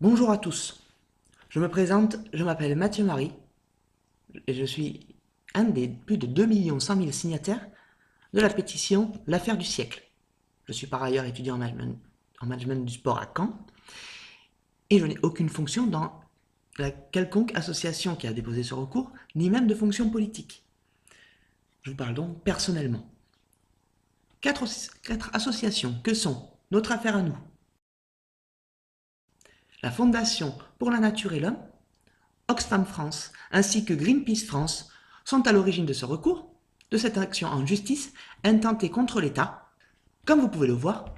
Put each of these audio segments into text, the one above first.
Bonjour à tous, je me présente, je m'appelle Mathieu Marie et je suis un des plus de 2 100 000 signataires de la pétition L'affaire du siècle. Je suis par ailleurs étudiant en management du sport à Caen et je n'ai aucune fonction dans la quelconque association qui a déposé ce recours, ni même de fonction politique. Je vous parle donc personnellement. Quatre associations que sont Notre Affaire à nous, la Fondation pour la Nature et l'Homme, Oxfam France ainsi que Greenpeace France sont à l'origine de ce recours, de cette action en justice intentée contre l'État. Comme vous pouvez le voir,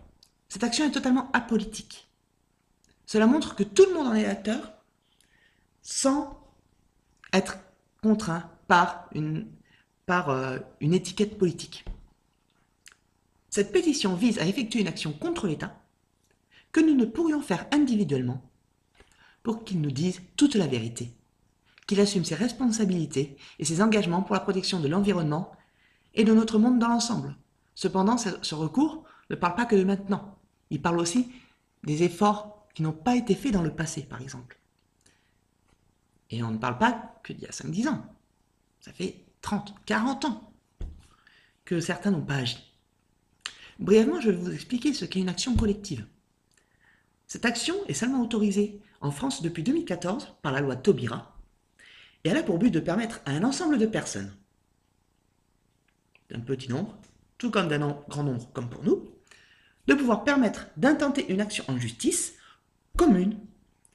cette action est totalement apolitique. Cela montre que tout le monde en est acteur sans être contraint par une étiquette politique. Cette pétition vise à effectuer une action contre l'État que nous ne pourrions faire individuellement pour qu'il nous dise toute la vérité, qu'il assume ses responsabilités et ses engagements pour la protection de l'environnement et de notre monde dans l'ensemble. Cependant, ce recours ne parle pas que de maintenant. Il parle aussi des efforts qui n'ont pas été faits dans le passé, par exemple. Et on ne parle pas que d'il y a 5-10 ans. Ça fait 30, 40 ans que certains n'ont pas agi. Brièvement, je vais vous expliquer ce qu'est une action collective. Cette action est seulement autorisée en France depuis 2014 par la loi Taubira, et elle a pour but de permettre à un ensemble de personnes, d'un petit nombre, tout comme d'un grand nombre comme pour nous, de pouvoir permettre d'intenter une action en justice commune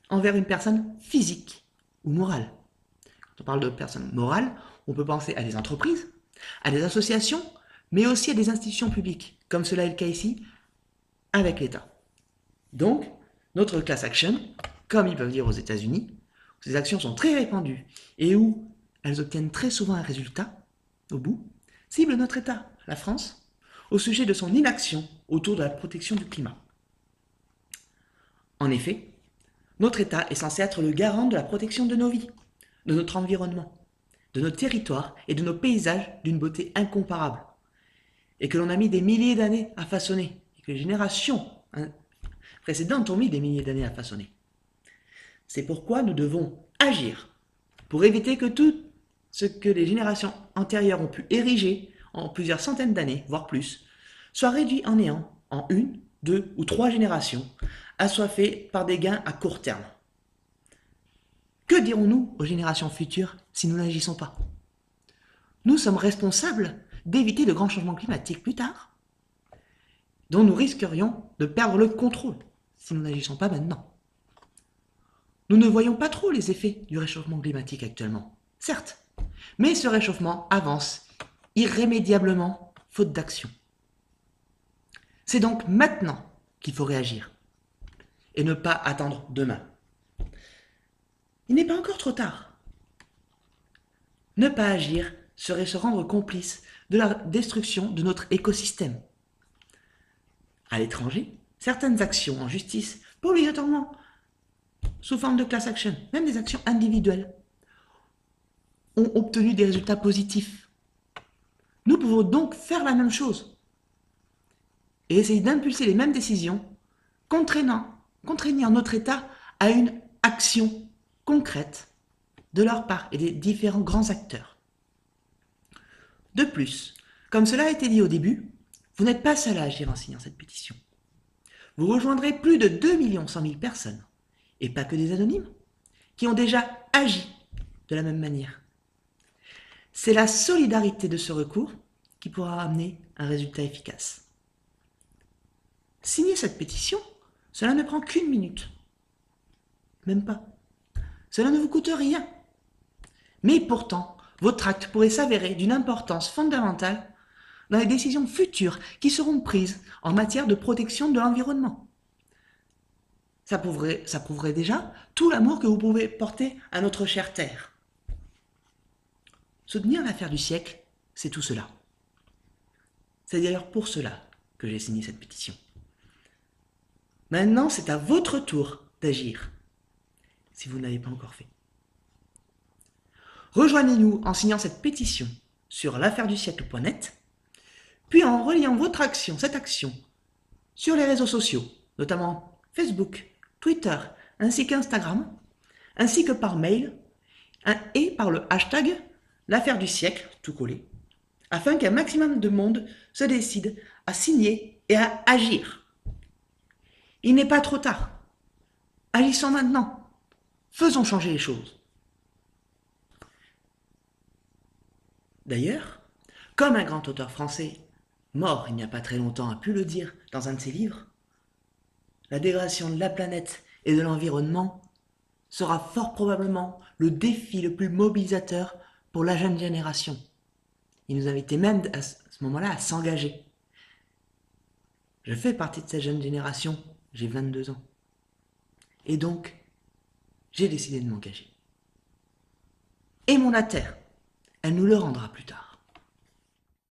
envers une personne physique ou morale. Quand on parle de personnes morales, on peut penser à des entreprises, à des associations, mais aussi à des institutions publiques, comme cela est le cas ici avec l'État. Donc, notre class action, comme ils peuvent dire aux États-Unis, où ces actions sont très répandues et où elles obtiennent très souvent un résultat, au bout, cible notre État, la France, au sujet de son inaction autour de la protection du climat. En effet, notre État est censé être le garant de la protection de nos vies, de notre environnement, de nos territoires et de nos paysages d'une beauté incomparable, et que l'on a mis des milliers d'années à façonner, et que les générations précédentes ont mis des milliers d'années à façonner. C'est pourquoi nous devons agir pour éviter que tout ce que les générations antérieures ont pu ériger en plusieurs centaines d'années, voire plus, soit réduit en néant en 1, 2 ou 3 générations, assoiffées par des gains à court terme. Que dirons-nous aux générations futures si nous n'agissons pas? Nous sommes responsables d'éviter de grands changements climatiques plus tard, dont nous risquerions de perdre le contrôle si nous n'agissons pas maintenant. Nous ne voyons pas trop les effets du réchauffement climatique actuellement, certes, mais ce réchauffement avance irrémédiablement faute d'action. C'est donc maintenant qu'il faut réagir et ne pas attendre demain. Il n'est pas encore trop tard. Ne pas agir serait se rendre complice de la destruction de notre écosystème. À l'étranger, certaines actions en justice, pas obligatoirement sous forme de class action, même des actions individuelles, ont obtenu des résultats positifs. Nous pouvons donc faire la même chose et essayer d'impulser les mêmes décisions, contraignant notre État à une action concrète de leur part et des différents grands acteurs. De plus, comme cela a été dit au début, vous n'êtes pas seul à agir en signant cette pétition. Vous rejoindrez plus de 2 100 000 personnes, et pas que des anonymes, qui ont déjà agi de la même manière. C'est la solidarité de ce recours qui pourra amener un résultat efficace. Signer cette pétition, cela ne prend qu'1 minute. Même pas. Cela ne vous coûte rien. Mais pourtant, votre acte pourrait s'avérer d'une importance fondamentale dans les décisions futures qui seront prises en matière de protection de l'environnement. Ça prouverait déjà tout l'amour que vous pouvez porter à notre chère Terre. Soutenir l'affaire du siècle, c'est tout cela. C'est d'ailleurs pour cela que j'ai signé cette pétition. Maintenant, c'est à votre tour d'agir, si vous ne l'avez pas encore fait. Rejoignez-nous en signant cette pétition sur l'affaire-du-siècle.net, puis en reliant cette action, sur les réseaux sociaux, notamment Facebook, Twitter, ainsi qu'Instagram, ainsi que par mail, et par le hashtag l'affaire du siècle, tout collé, afin qu'un maximum de monde se décide à signer et à agir. Il n'est pas trop tard. Agissons maintenant. Faisons changer les choses. D'ailleurs, comme un grand auteur français, mort il n'y a pas très longtemps, a pu le dire dans un de ses livres, la dégradation de la planète et de l'environnement sera fort probablement le défi le plus mobilisateur pour la jeune génération. Il nous invitait même à ce moment-là à s'engager. Je fais partie de cette jeune génération, j'ai 22 ans. Et donc, j'ai décidé de m'engager. Aimons la Terre, elle nous le rendra plus tard.